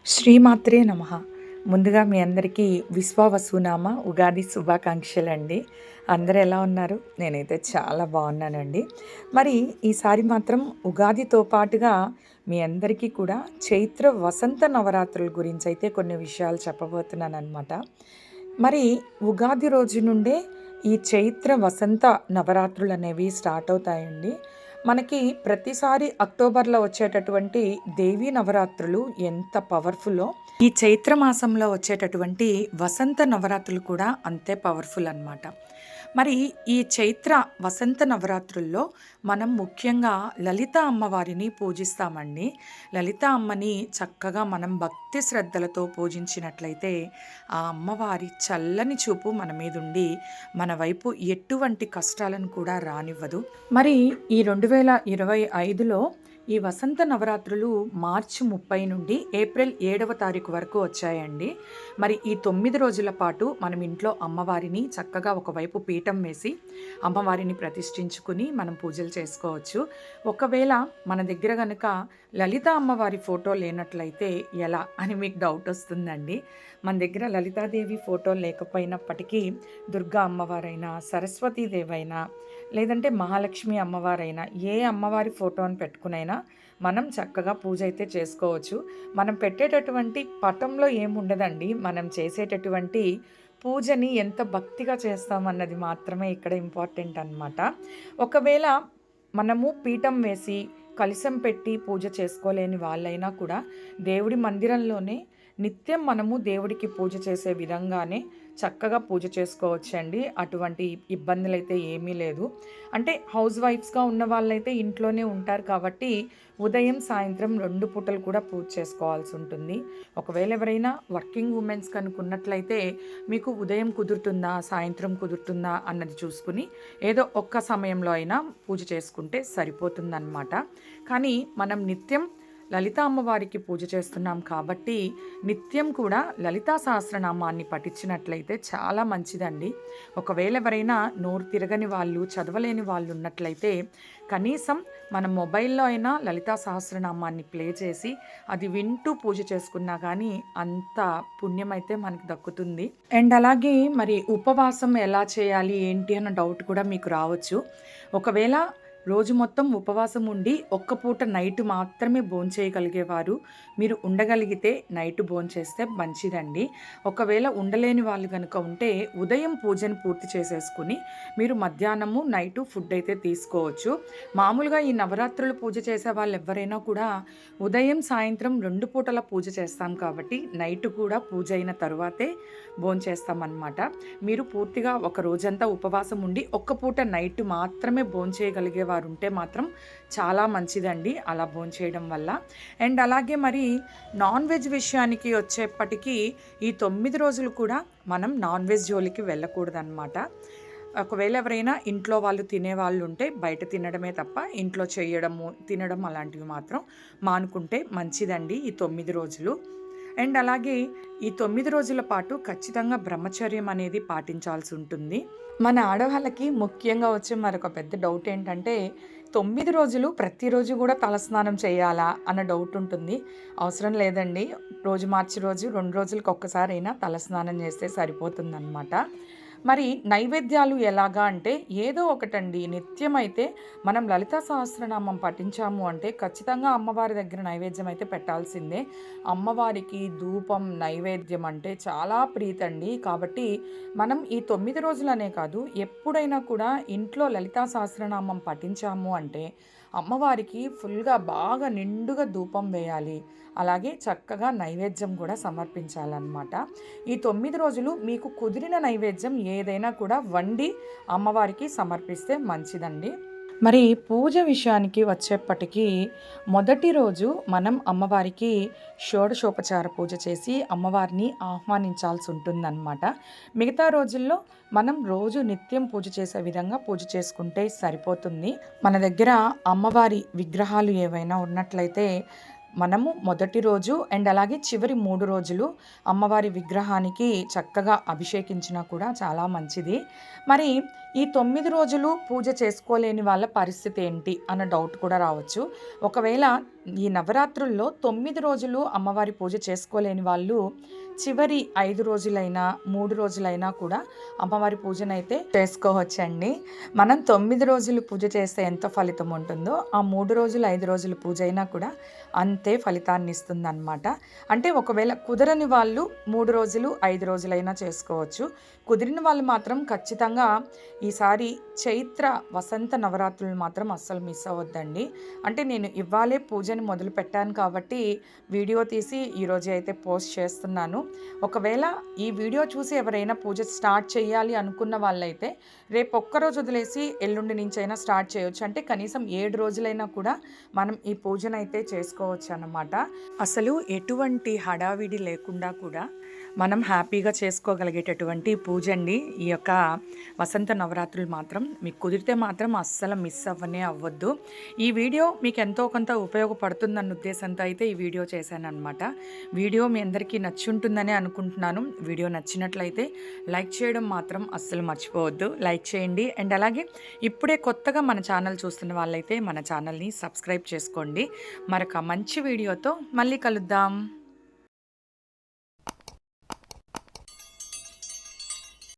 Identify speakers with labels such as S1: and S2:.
S1: శ్రీమాత్రే నమః. ముందుగా మీ అందరికీ విశ్వావసునామ ఉగాది శుభాకాంక్షలండి. అందరూ ఎలా ఉన్నారు? నేనైతే చాలా బాగున్నానండి. మరి ఈసారి మాత్రం ఉగాదితో పాటుగా మీ అందరికీ కూడా చైత్ర వసంత నవరాత్రుల గురించి అయితే కొన్ని విషయాలు చెప్పబోతున్నానన్నమాట. మరి ఉగాది రోజు నుండే ఈ చైత్ర వసంత నవరాత్రులు అనేవి స్టార్ట్ అవుతాయండి. మనకి ప్రతిసారి అక్టోబర్లో వచ్చేటటువంటి దేవీ నవరాత్రులు ఎంత పవర్ఫుల్లో, ఈ చైత్ర మాసంలో వచ్చేటటువంటి వసంత నవరాత్రులు కూడా అంతే పవర్ఫుల్ అన్నమాట. మరి ఈ చైత్ర వసంత నవరాత్రుల్లో మనం ముఖ్యంగా లలిత అమ్మవారిని పూజిస్తామండి. లలిత అమ్మని చక్కగా మనం భక్తి శ్రద్ధలతో పూజించినట్లయితే ఆ అమ్మవారి చల్లని చూపు మన మీద ఉండి మన వైపు ఎటువంటి కష్టాలను కూడా రానివ్వదు. మరి ఈ 2025లో ఈ వసంత నవరాత్రులు మార్చి 30 నుండి ఏప్రిల్ 7వ తారీఖు వరకు వచ్చాయండి. మరి ఈ 9 రోజుల పాటు మనం ఇంట్లో అమ్మవారిని చక్కగా ఒకవైపు పీఠం వేసి అమ్మవారిని ప్రతిష్ఠించుకుని మనం పూజలు చేసుకోవచ్చు. ఒకవేళ మన దగ్గర కనుక లలిత అమ్మవారి ఫోటో లేనట్లయితే ఎలా అని మీకు డౌట్ వస్తుందండి. మన దగ్గర లలితాదేవి ఫోటో లేకపోయినప్పటికీ దుర్గా అమ్మవారైనా, సరస్వతీదేవైనా, లేదంటే మహాలక్ష్మి అమ్మవారైనా, ఏ అమ్మవారి ఫోటోని పెట్టుకునైనా మనం చక్కగా పూజ అయితే చేసుకోవచ్చు. మనం పెట్టేటటువంటి పటంలో ఏముండదండి, మనం చేసేటటువంటి పూజని ఎంత భక్తిగా చేస్తామన్నది మాత్రమే ఇక్కడ ఇంపార్టెంట్ అన్నమాట. ఒకవేళ మనము పీఠం వేసి కలశం పెట్టి పూజ చేసుకోలేని వాళ్ళైనా కూడా దేవుడి మందిరంలోనే నిత్యం మనము దేవుడికి పూజ చేసే విధంగానే చక్కగా పూజ చేసుకోవచ్చండి. అటువంటి ఇబ్బందులు అయితే ఏమీ లేదు. అంటే హౌస్ వైఫ్స్గా ఉన్న వాళ్ళైతే ఇంట్లోనే ఉంటారు కాబట్టి ఉదయం సాయంత్రం 2 పూటలు కూడా పూజ చేసుకోవాల్సి ఉంటుంది. ఒకవేళ ఎవరైనా వర్కింగ్ ఉమెన్స్ కనుకున్నట్లయితే మీకు ఉదయం కుదురుతుందా, సాయంత్రం కుదురుతుందా అన్నది చూసుకుని ఏదో ఒక్క సమయంలో అయినా పూజ చేసుకుంటే సరిపోతుందన్నమాట. కానీ మనం నిత్యం లలితా అమ్మవారికి పూజ చేస్తున్నాం కాబట్టి నిత్యం కూడా లలితా సహస్రనామాన్ని పఠించినట్లయితే చాలా మంచిదండి. ఒకవేళ ఎవరైనా నోరు తిరగని వాళ్ళు, చదవలేని వాళ్ళు ఉన్నట్లయితే కనీసం మన మొబైల్లో అయినా లలితా సహస్రనామాన్ని ప్లే చేసి అది వింటూ పూజ చేసుకున్నా కానీ అంత పుణ్యం అయితే మనకు దక్కుతుంది. అండ్ అలాగే మరి ఉపవాసం ఎలా చేయాలి ఏంటి అన్న డౌట్ కూడా మీకు రావచ్చు. ఒకవేళ రోజు మొత్తం ఉపవాసం ఉండి ఒక్క పూట నైట్ మాత్రమే భోంచేయగలిగేవారు మీరు ఉండగలిగితే నైట్ భోంచేస్తే మంచిదండి. ఒకవేళ ఉండలేని వాళ్ళు కనుక ఉంటే ఉదయం పూజను పూర్తి చేసేసుకుని మీరు మధ్యాహ్నము నైటు ఫుడ్ అయితే తీసుకోవచ్చు. మామూలుగా ఈ నవరాత్రులు పూజ చేసే వాళ్ళు ఎవరైనా కూడా ఉదయం సాయంత్రం 2 పూటల పూజ చేస్తాం కాబట్టి నైట్ కూడా పూజ అయిన తరువాతే భోంచేస్తామన్నమాట. మీరు పూర్తిగా ఒక రోజంతా ఉపవాసం ఉండి ఒక్క పూట నైట్ మాత్రమే భోంచేయగలిగే వారు ఉంటే మాత్రం చాలా మంచిదండి అలా భోంచేయడం వల్ల. అండ్ అలాగే మరి నాన్ వెజ్ విషయానికి వచ్చేప్పటికీ ఈ 9 రోజులు కూడా మనం నాన్ వెజ్ జోలికి వెళ్ళకూడదన్నమాట. ఒకవేళ ఎవరైనా ఇంట్లో వాళ్ళు తినేవాళ్ళు ఉంటే బయట తినడమే తప్ప ఇంట్లో చేయడము తినడం అలాంటివి మాత్రం మానుకుంటే మంచిదండి ఈ 9 రోజులు. అండ్ అలాగే ఈ 9 రోజుల పాటు ఖచ్చితంగా బ్రహ్మచర్యం అనేది పాటించాల్సి ఉంటుంది. మన ఆడవాళ్ళకి ముఖ్యంగా వచ్చే మరొక పెద్ద డౌట్ ఏంటంటే 9 రోజులు ప్రతిరోజు కూడా తలస్నానం చేయాలా అన్న డౌట్ ఉంటుంది. అవసరం లేదండి. రోజు మార్చి రోజు 2 రోజులకు ఒక్కసారైనా తలస్నానం చేస్తే సరిపోతుందన్నమాట. మరి నైవేద్యాలు ఎలాగా అంటే ఏదో ఒకటండి. నిత్యం అయితే మనం లలితా సహస్రనామం పఠించాము అంటే ఖచ్చితంగా అమ్మవారి దగ్గర నైవేద్యం అయితే పెట్టాల్సిందే. అమ్మవారికి ధూపం నైవేద్యం అంటే చాలా ప్రీతండి. కాబట్టి మనం ఈ 9 రోజులనే కాదు ఎప్పుడైనా కూడా ఇంట్లో లలితా సహస్రనామం పఠించాము అంటే అమ్మవారికి ఫుల్గా బాగా నిండుగా ధూపం వేయాలి. అలాగే చక్కగా నైవేద్యం కూడా సమర్పించాలన్నమాట. ఈ 9 రోజులు మీకు కుదిరిన నైవేద్యం ఏదైనా కూడా వండి అమ్మవారికి సమర్పిస్తే మంచిదండి. మరి పూజ విషయానికి వచ్చేప్పటికీ మొదటి రోజు మనం అమ్మవారికి షోడశోపచార పూజ చేసి అమ్మవారిని ఆహ్వానించాల్సి ఉంటుందన్నమాట. మిగతా రోజుల్లో మనం రోజు నిత్యం పూజ చేసే విధంగా పూజ చేసుకుంటే సరిపోతుంది. మన దగ్గర అమ్మవారి విగ్రహాలు ఏవైనా ఉన్నట్లయితే మనము మొదటి రోజు అండ్ అలాగే చివరి 3 రోజులు అమ్మవారి విగ్రహానికి చక్కగా అభిషేకించినా కూడా చాలా మంచిది. మరి ఈ 9 రోజులు పూజ చేసుకోలేని వాళ్ళ పరిస్థితి ఏంటి అన్న డౌట్ కూడా రావచ్చు. ఒకవేళ ఈ నవరాత్రుల్లో 9 రోజులు అమ్మవారి పూజ చేసుకోలేని వాళ్ళు చివరి 5 రోజులైనా, 3 రోజులైనా కూడా అమ్మవారి పూజనైతే చేసుకోవచ్చండి. మనం 9 రోజులు పూజ చేస్తే ఎంత ఫలితం ఉంటుందో, ఆ 3 రోజులు, 5 రోజులు పూజ అయినా కూడా అంతే ఫలితాన్ని ఇస్తుందన్నమాట. అంటే ఒకవేళ కుదరని వాళ్ళు 3 రోజులు, 5 రోజులైనా చేసుకోవచ్చు. కుదిరిన వాళ్ళు మాత్రం ఖచ్చితంగా ఈసారి చైత్ర వసంత నవరాత్రులు మాత్రం అస్సలు మిస్ అవ్వద్దండి. అంటే నేను ఇవాళే పూజని మొదలు పెట్టాను కాబట్టి వీడియో తీసి ఈరోజే అయితే పోస్ట్ చేస్తున్నాను. ఒకవేళ ఈ వీడియో చూసి ఎవరైనా పూజ స్టార్ట్ చేయాలి అనుకున్న వాళ్ళైతే రేపు ఒక్కరోజు వదిలేసి ఎల్లుండి నుంచైనా స్టార్ట్ చేయొచ్చు. అంటే కనీసం 7 రోజులైనా కూడా మనం ఈ పూజనైతే చేసుకోవచ్చు అన్నమాట. అసలు ఎటువంటి హడావిడి లేకుండా కూడా మనం హ్యాపీగా చేసుకోగలిగేటటువంటి పూజ అండి ఈ యొక్క వసంత నవరాత్రులు మాత్రం. మీకు కుదిరితే మాత్రం అస్సలు మిస్ అవ్వనే అవ్వద్దు. ఈ వీడియో మీకు ఎంతో కొంత ఉపయోగపడుతుందన్న ఉద్దేశంతో అయితే ఈ వీడియో చేశానన్నమాట. వీడియో మీ అందరికీ నచ్చుంటుందని అనుకుంటున్నాను. వీడియో నచ్చినట్లయితే లైక్ చేయడం మాత్రం అస్సలు మర్చిపోవద్దు. లైక్ చేయండి. అండ్ అలాగే ఇప్పుడే కొత్తగా మన ఛానల్ చూస్తున్న వాళ్ళైతే మన ఛానల్ని సబ్స్క్రైబ్ చేసుకోండి. మరొక మంచి వీడియోతో మళ్ళీ కలుద్దాం.